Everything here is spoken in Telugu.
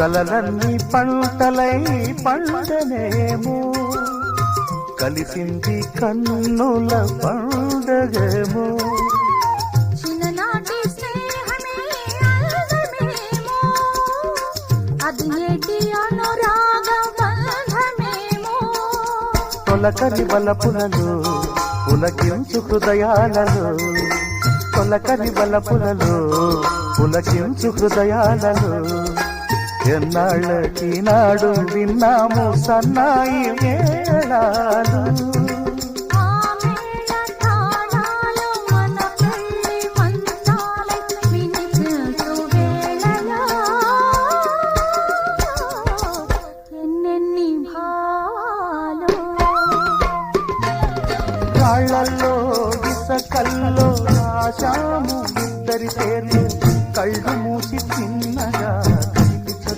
కలలన్నీ పంటలై పండనేమో కలిసింది కన్నుల పండగేమో చిన్ననాటి స్నేహమే అందమేమో అది ఏటి అనురాగ బంధమేమో తొలకరి బలపులలో పులకించు హృదయాలలో తొలకరి బలపులలో పులకించు హృదయాలలో ఎన్నాళ్ళకి నాడు విన్నాము సన్నాయి మేళాలు ఆ మేళ తాళాలు మన పెళ్లి మంత్రాలై వినిపించు వేళలో ఎన్నెన్ని భావాలు కాళ్ళల్లో ఇసకల్లో రాశాము ఇద్దరి పేర్లు కళ్ళు మూసి చిన్నగా